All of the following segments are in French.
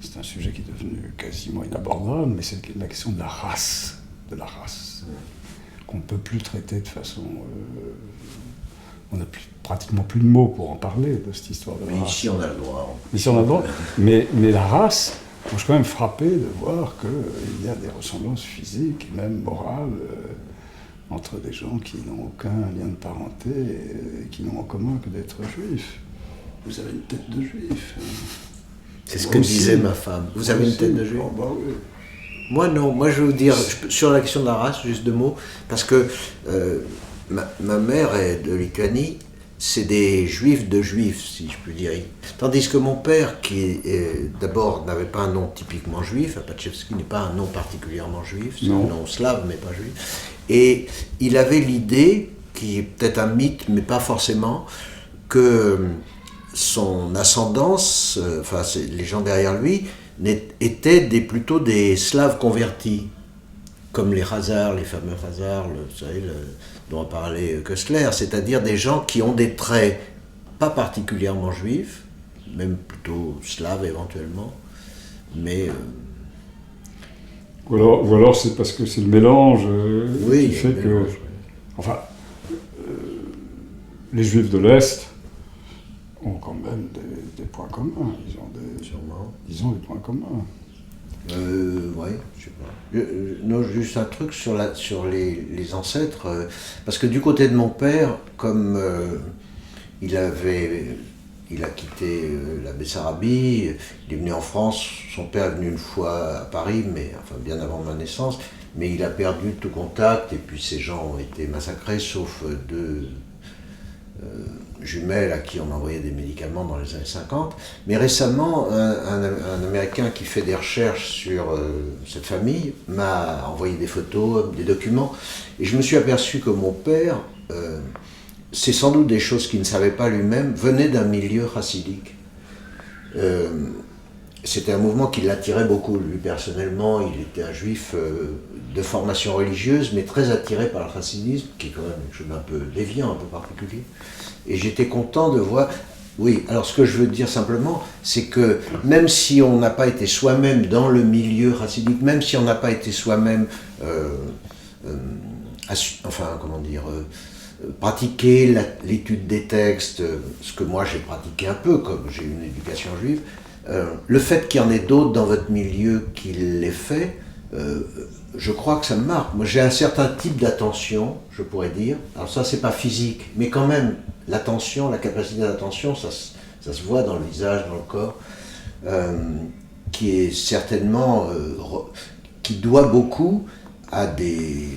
c'est un sujet qui est devenu quasiment inabordable, mais c'est la question de la race, qu'on ne peut plus traiter de façon... on n'a pratiquement plus de mots pour en parler, de cette histoire de mais race. ici, on a le droit. Ici, on a le droit. Mais la race, moi, je suis quand même frappé de voir qu'il y a des ressemblances physiques et même morales entre des gens qui n'ont aucun lien de parenté et qui n'ont en commun que d'être juifs. Vous avez une tête de juif. C'est ce que disait ma femme. Vous avez une tête de juif? Oh, bah oui. Moi, non. Moi, je veux dire, sur la question de la race, juste deux mots, parce que ma mère est de Lituanie, c'est des juifs de juifs, si je puis dire. Tandis que mon père, qui d'abord n'avait pas un nom typiquement juif, Apachevski n'est pas un nom particulièrement juif, c'est un nom slave, mais pas juif. Et il avait l'idée, qui est peut-être un mythe, mais pas forcément, que son ascendance, les gens derrière lui, étaient plutôt des Slaves convertis, comme les Khazars, les fameux Khazars, vous savez, dont a parlé Köstler, c'est-à-dire des gens qui ont des traits pas particulièrement juifs, même plutôt slaves éventuellement, mais... Ou alors c'est parce que c'est le mélange qui fait que... Mélange, oui. Enfin, les Juifs de l'Est ont quand même des points communs. Ils ont des points communs. Oui, je sais pas. Non, juste un truc sur les ancêtres, parce que du côté de mon père, comme il a quitté la Bessarabie, il est venu en France, son père est venu une fois à Paris, mais enfin bien avant ma naissance, mais il a perdu tout contact, et puis ces gens ont été massacrés, sauf deux jumelles à qui on envoyait des médicaments dans les années 50. Mais récemment, un Américain qui fait des recherches sur cette famille m'a envoyé des photos, des documents, et je me suis aperçu que mon père, c'est sans doute des choses qu'il ne savait pas lui-même, venait d'un milieu chassidique. C'était un mouvement qui l'attirait beaucoup, lui personnellement. Il était un juif de formation religieuse, mais très attiré par le chassidisme, qui est quand même quelque chose d'un peu déviant, un peu particulier. Et j'étais content de voir... Oui, alors ce que je veux dire simplement, c'est que même si on n'a pas été soi-même dans le milieu chassidique, même si on n'a pas été soi-même... pratiquer l'étude des textes, ce que moi j'ai pratiqué un peu, comme j'ai une éducation juive, le fait qu'il y en ait d'autres dans votre milieu qui l'aient fait, je crois que ça me marque. Moi j'ai un certain type d'attention, je pourrais dire, alors ça c'est pas physique, mais quand même l'attention, la capacité d'attention, ça se voit dans le visage, dans le corps, qui est certainement, qui doit beaucoup à des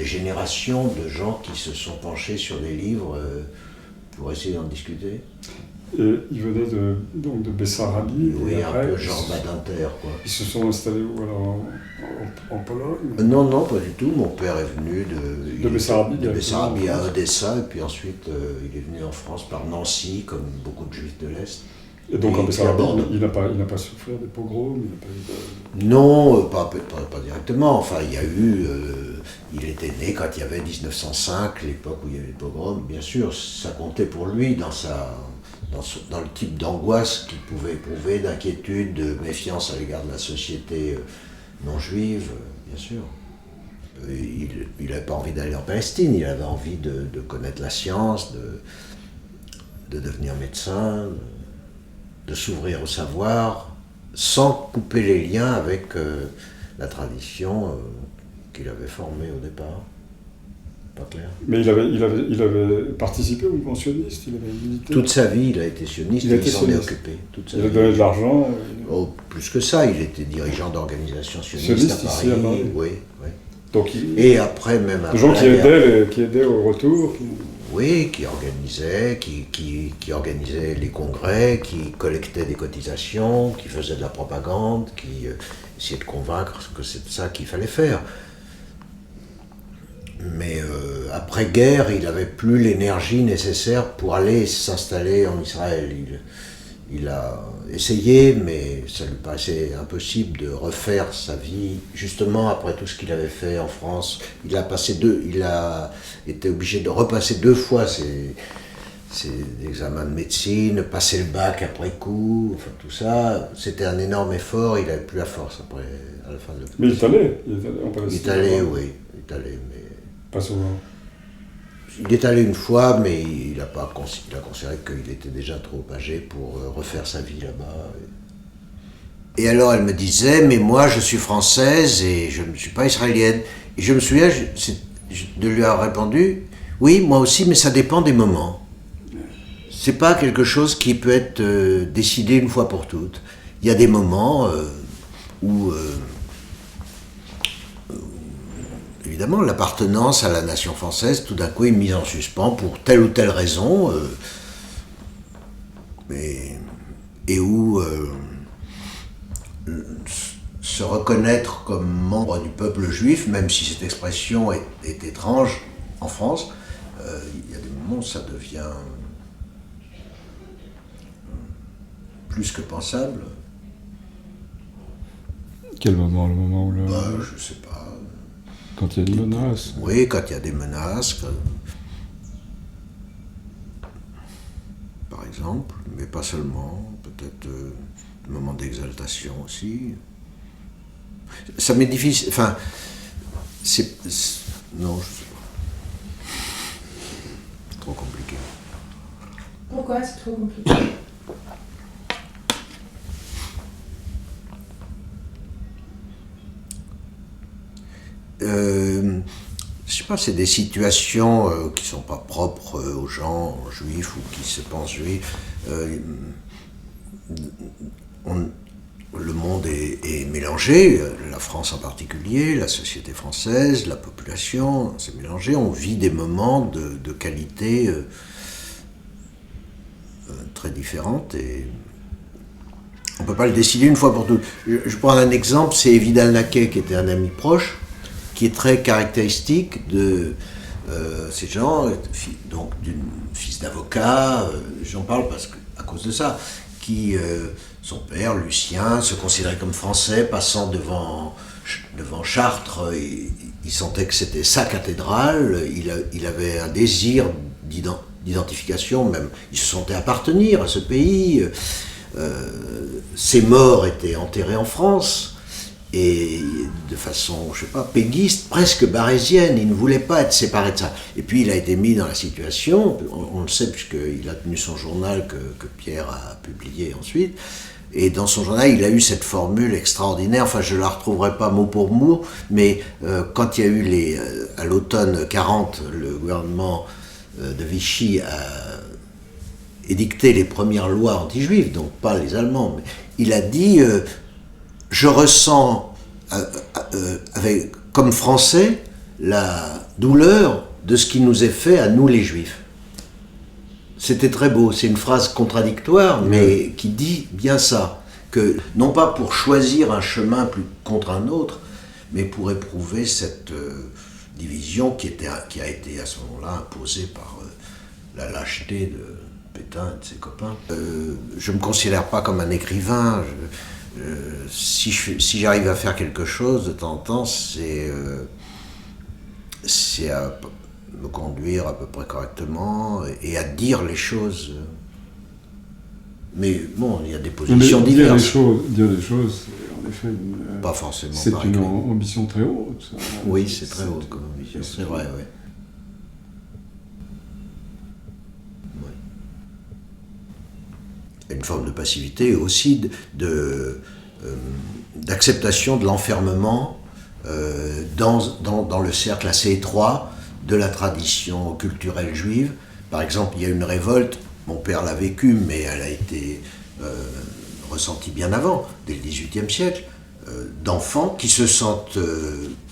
générations de gens qui se sont penchés sur des livres pour essayer d'en discuter. Et ils venaient donc de Bessarabie. Oui, et après, un peu genre Badinter, quoi. Ils se sont installés où, alors, en Pologne? Non, pas du tout. Mon père est venu de Bessarabie, à Odessa, et puis ensuite il est venu en France par Nancy, comme beaucoup de juifs de l'Est. Et donc en Bessarabie, il n'a pas souffert des pogroms? Non, pas directement. Enfin, il y a eu... il était né quand il y avait 1905, l'époque où il y avait les pogroms. Bien sûr, ça comptait pour lui dans le type d'angoisse qu'il pouvait éprouver, d'inquiétude, de méfiance à l'égard de la société non juive, bien sûr. Il n'avait pas envie d'aller en Palestine, il avait envie de connaître la science, de devenir médecin, de s'ouvrir au savoir, sans couper les liens avec la tradition qu'il avait formée au départ. Pas clair. Mais il avait participé au mouvement sioniste, il avait milité. Toute sa vie, il a été sioniste, il s'en est occupé. Il a donné de l'argent. Oh, plus que ça, il était dirigeant d'organisations sionistes à Paris. Ici, à Paris. Oui. Donc, et après, même après. Des gens qui aidaient au retour. Oui, qui organisaient les congrès, qui collectaient des cotisations, qui faisaient de la propagande, qui essayaient de convaincre que c'est ça qu'il fallait faire. Mais après-guerre, il n'avait plus l'énergie nécessaire pour aller s'installer en Israël. Il a essayé, mais ça lui paraissait impossible de refaire sa vie, justement après tout ce qu'il avait fait en France. Il a été obligé de repasser 2 fois ses examens de médecine, passer le bac après coup, enfin tout ça. C'était un énorme effort, il n'avait plus la force après, à la fin de l'opération. Mais il est allé en Il Palestine. est allé, oui, il est allé, mais... Pas souvent. Il est allé une fois, mais il a considéré qu'il était déjà trop âgé pour refaire sa vie là-bas. Et alors elle me disait, mais moi je suis française et je ne suis pas israélienne. Et je me souviens de lui avoir répondu, oui, moi aussi, mais ça dépend des moments. C'est pas quelque chose qui peut être décidé une fois pour toutes. Il y a des moments où, évidemment, l'appartenance à la nation française, tout d'un coup, est mise en suspens pour telle ou telle raison, et où se reconnaître comme membre du peuple juif, même si cette expression est étrange en France, il y a des moments où ça devient plus que pensable. Quel moment? Le moment où Je sais pas. Quand il y a une menace. Oui, quand il y a des menaces, par exemple, mais pas seulement, peut-être des moments d'exaltation aussi. Ça m'est difficile, enfin, non, je sais pas. C'est trop compliqué. Pourquoi c'est trop compliqué? Je sais pas, c'est des situations qui sont pas propres aux gens juifs ou qui se pensent juifs. Le monde est mélangé, la France en particulier, la société française, la population, c'est mélangé. On vit des moments de qualité très différentes et on ne peut pas le décider une fois pour toutes. Je prends un exemple, c'est Vidal Naquet qui était un ami proche, qui est très caractéristique de ces gens, donc d'une fils d'avocat, j'en parle à cause de ça, qui, son père, Lucien, se considérait comme français, passant devant Chartres, il sentait que c'était sa cathédrale, il avait un désir d'identification, même, il se sentait appartenir à ce pays, ses morts étaient enterrés en France, et de façon, je sais pas, péguiste, presque barésienne, il ne voulait pas être séparé de ça. Et puis il a été mis dans la situation, on le sait puisqu'il a tenu son journal que Pierre a publié ensuite, et dans son journal il a eu cette formule extraordinaire, enfin je ne la retrouverai pas mot pour mot, mais quand il y a eu à l'automne 40, le gouvernement de Vichy a édicté les premières lois anti-juives, donc pas les Allemands, mais il a dit je ressens comme Français la douleur de ce qui nous est fait à nous les Juifs. C'était très beau, c'est une phrase contradictoire, mais qui dit bien ça, que non pas pour choisir un chemin plus contre un autre, mais pour éprouver cette division qui a été à ce moment-là imposée par la lâcheté de Pétain et de ses copains. Je ne me considère pas comme un écrivain. Si j'arrive à faire quelque chose de temps en temps, c'est à me conduire à peu près correctement et à dire les choses. Mais bon, il y a des positions diverses. Dire des choses, en effet, pas forcément. C'est une ambition très haute. Oui, c'est très haute comme ambition, c'est vrai, oui. Une forme de passivité aussi, d'acceptation de l'enfermement dans le cercle assez étroit de la tradition culturelle juive. Par exemple, il y a une révolte, mon père l'a vécue, mais elle a été ressentie bien avant, dès le XVIIIe siècle, d'enfants qui se sentent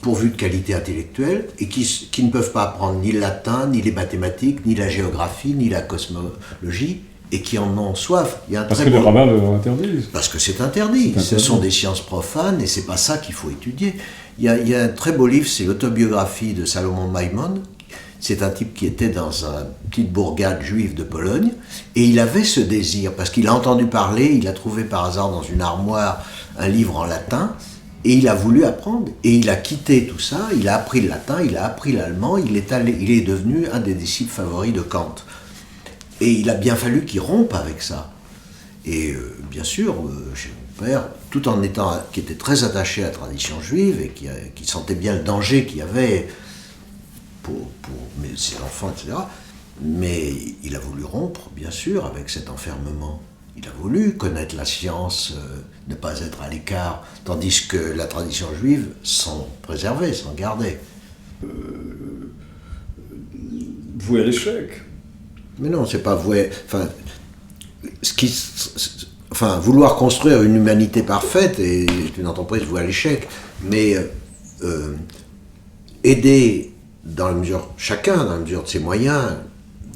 pourvus de qualité intellectuelle et qui ne peuvent pas apprendre ni le latin, ni les mathématiques, ni la géographie, ni la cosmologie, et qui en ont soif. Parce que les rabbins le interdisent. Parce que c'est interdit. Ce sont des sciences profanes et c'est pas ça qu'il faut étudier. Il y a un très beau livre, c'est l'autobiographie de Salomon Maimon. C'est un type qui était dans une petite bourgade juive de Pologne et il avait ce désir parce qu'il a entendu parler, il a trouvé par hasard dans une armoire un livre en latin et il a voulu apprendre et il a quitté tout ça, il a appris le latin, il a appris l'allemand, il est devenu un des disciples favoris de Kant. Et il a bien fallu qu'il rompe avec ça. Et bien sûr, chez mon père, tout en étant, qui était très attaché à la tradition juive et qui sentait bien le danger qu'il y avait pour ses enfants, etc., mais il a voulu rompre, bien sûr, avec cet enfermement. Il a voulu connaître la science, ne pas être à l'écart, tandis que la tradition juive s'en préservait, s'en gardait. Voué à l'échec. Mais non, c'est pas voué. Vouloir construire une humanité parfaite est une entreprise vouée à l'échec. Mais aider dans la mesure, chacun dans la mesure de ses moyens,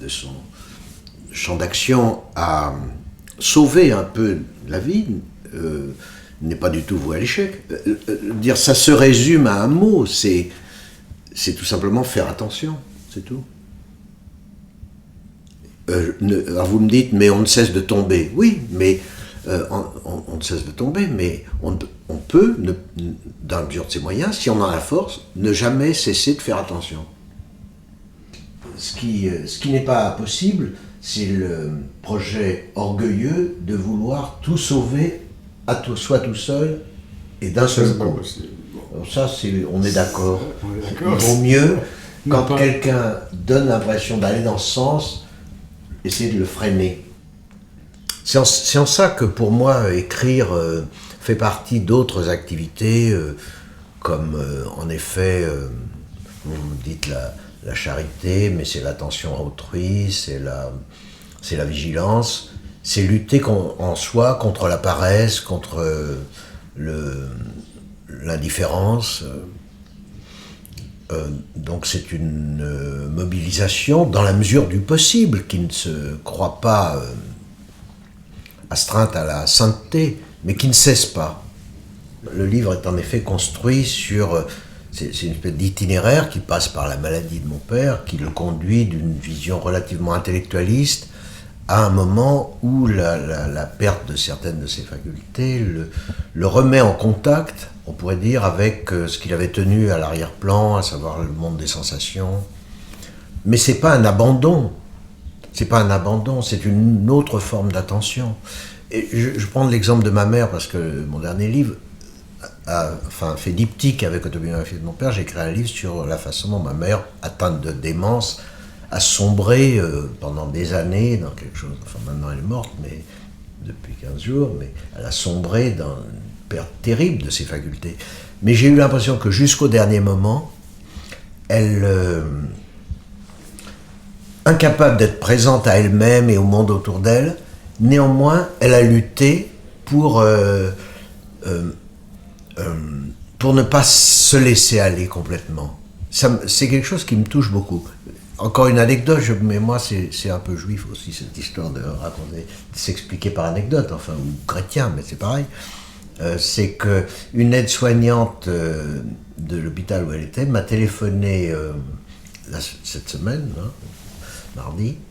de son champ d'action, à sauver un peu la vie, n'est pas du tout voué à l'échec. Dire ça se résume à un mot, c'est tout simplement faire attention, c'est tout. Alors vous me dites, mais on ne cesse de tomber. Oui, mais on ne cesse de tomber, mais on peut, dans la mesure de ses moyens, si on en a la force, ne jamais cesser de faire attention. Ce qui n'est pas possible, c'est le projet orgueilleux de vouloir tout sauver soi tout seul et d'un seul coup. C'est pas possible. Alors ça, on est d'accord. On est Il d'accord. vaut mieux, quand pas- quelqu'un donne l'impression d'aller dans ce sens, essayer de le freiner. C'est en ça que pour moi, écrire fait partie d'autres activités, comme en effet, vous me dites la charité, mais c'est l'attention à autrui, c'est la vigilance, c'est lutter en soi contre la paresse, contre l'indifférence. Donc c'est une mobilisation dans la mesure du possible, qui ne se croit pas astreinte à la sainteté, mais qui ne cesse pas. Le livre est en effet construit sur... C'est une espèce d'itinéraire qui passe par la maladie de mon père, qui le conduit d'une vision relativement intellectualiste à un moment où la perte de certaines de ses facultés le remet en contact, on pourrait dire, avec ce qu'il avait tenu à l'arrière-plan, à savoir le monde des sensations. Mais c'est pas un abandon. C'est pas un abandon, c'est une autre forme d'attention. Et je prends l'exemple de ma mère parce que mon dernier livre fait diptyque avec Autobiographie de mon père. J'ai écrit un livre sur la façon dont ma mère, atteinte de démence, a sombré pendant des années dans quelque chose. Enfin, maintenant elle est morte, mais depuis 15 jours, mais elle a sombré dans une perte terrible de ses facultés. Mais j'ai eu l'impression que jusqu'au dernier moment, elle, incapable d'être présente à elle-même et au monde autour d'elle, néanmoins, elle a lutté pour ne pas se laisser aller complètement. C'est quelque chose qui me touche beaucoup. Encore une anecdote, mais moi c'est un peu juif aussi, cette histoire de raconter, de s'expliquer par anecdote, enfin, ou chrétien, mais c'est pareil. C'est qu'une aide-soignante de l'hôpital où elle était m'a téléphoné cette semaine,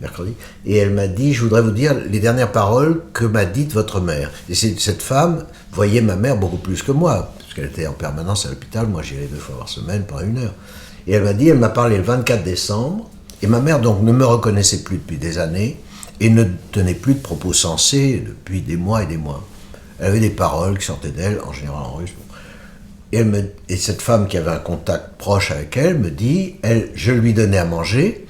mercredi, et elle m'a dit, je voudrais vous dire les dernières paroles que m'a dites votre mère. Et cette femme voyait ma mère beaucoup plus que moi, parce qu'elle était en permanence à l'hôpital, moi j'y allais 2 fois par semaine pendant 1 heure. Et elle m'a parlé le 24 décembre, et ma mère donc ne me reconnaissait plus depuis des années, et ne tenait plus de propos sensés depuis des mois et des mois. Elle avait des paroles qui sortaient d'elle, en général en russe. Et cette femme qui avait un contact proche avec elle me dit, je lui donnais à manger,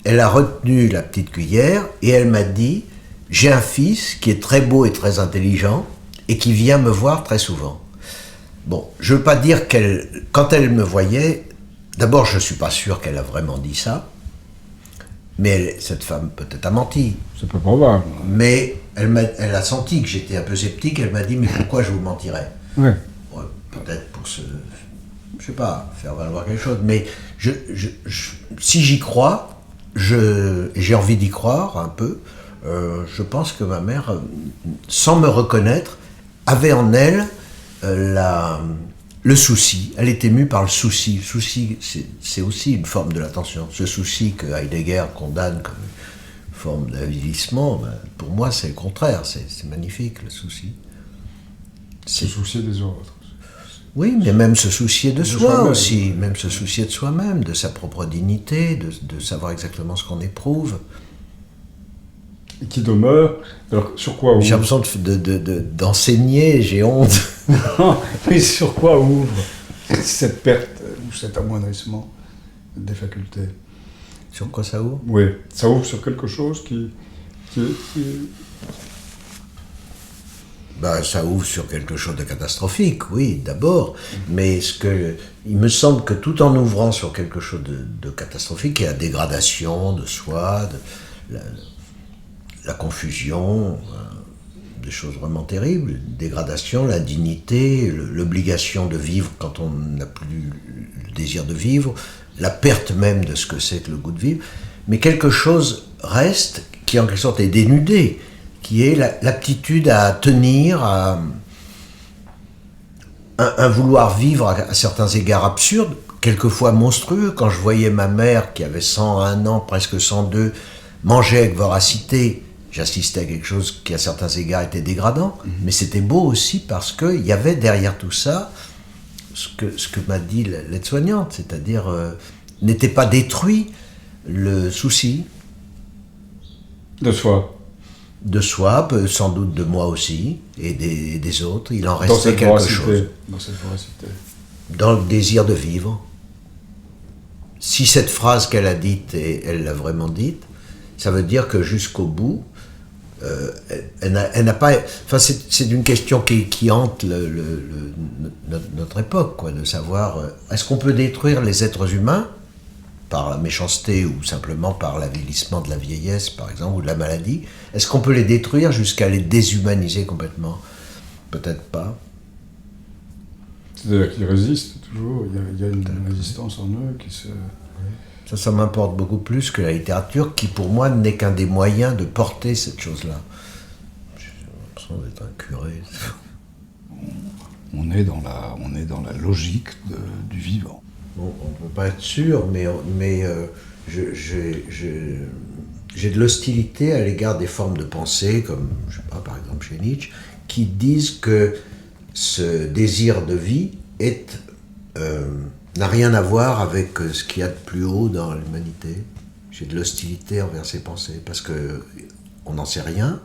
elle a retenu la petite cuillère, et elle m'a dit, j'ai un fils qui est très beau et très intelligent, et qui vient me voir très souvent. Bon, je ne veux pas dire quand elle me voyait, d'abord je ne suis pas sûr qu'elle a vraiment dit ça, mais cette femme peut-être a menti. C'est pas probable. Mais elle a senti que j'étais un peu sceptique, elle m'a dit, mais pourquoi je vous mentirais? Ouais. Bon, peut-être pour je sais pas, faire valoir quelque chose, mais si j'y crois, j'ai envie d'y croire un peu, je pense que ma mère, sans me reconnaître, avait en elle le souci. Elle est émue par le souci. Le souci, c'est aussi une forme de l'attention. Ce souci que Heidegger condamne comme une forme d'avilissement, pour moi, c'est le contraire. C'est magnifique, le souci. Se soucier des autres. Oui, mais même se soucier de soi soi-même. aussi. Même se soucier de soi-même, de sa propre dignité, de savoir exactement ce qu'on éprouve. et qui demeure. Alors, sur quoi ouvre J'ai l'impression d'enseigner, j'ai honte. Non, mais sur quoi ouvre cette perte ou cet amoindrissement des facultés? Sur quoi ça ouvre? Oui, ça ouvre sur quelque chose qui Ben, ça ouvre sur quelque chose de catastrophique, oui, d'abord. Mais il me semble que tout en ouvrant sur quelque chose de catastrophique, il y a la dégradation de soi, la confusion, des choses vraiment terribles. Dégradation, l'indignité, l'obligation de vivre quand on n'a plus le désir de vivre, la perte même de ce que c'est que le goût de vivre. Mais quelque chose reste qui en quelque sorte est dénudé, qui est l'aptitude à tenir, à un vouloir vivre à certains égards absurdes, quelquefois monstrueux. Quand je voyais ma mère, qui avait 101 ans, presque 102, manger avec voracité, j'assistais à quelque chose qui à certains égards était dégradant, mais c'était beau aussi parce qu'il y avait derrière tout ça ce que m'a dit l'aide-soignante, c'est-à-dire n'était pas détruit le souci de soi. De soi, sans doute de moi aussi, et des autres. Il en restait quelque chose. Dans cette voracité. Dans le désir de vivre. Si cette phrase qu'elle a dite, et elle l'a vraiment dite, ça veut dire que jusqu'au bout, elle n'a pas... Enfin, c'est une question qui hante notre époque, quoi, de savoir, est-ce qu'on peut détruire les êtres humains par la méchanceté ou simplement par l'avilissement de la vieillesse, par exemple, ou de la maladie? Est-ce qu'on peut les détruire jusqu'à les déshumaniser complètement? Peut-être pas. C'est-à-dire qu'ils résistent toujours, il y a une résistance en eux qui se... Ça m'importe beaucoup plus que la littérature, qui pour moi n'est qu'un des moyens de porter cette chose-là. J'ai l'impression d'être un curé. On est dans la logique du vivant. Bon, on ne peut pas être sûr, mais j'ai de l'hostilité à l'égard des formes de pensée, comme, je sais pas, par exemple chez Nietzsche, qui disent que ce désir de vie n'a rien à voir avec ce qu'il y a de plus haut dans l'humanité. J'ai de l'hostilité envers ces pensées, parce qu'on n'en sait rien,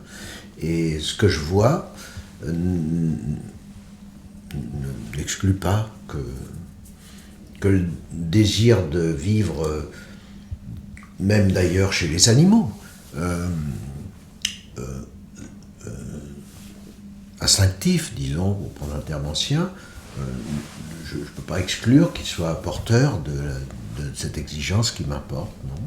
et ce que je vois n'exclut pas que le désir de vivre, même d'ailleurs chez les animaux, instinctif, disons, pour un terme ancien, je ne peux pas exclure qu'il soit porteur de cette exigence qui m'importe, non ?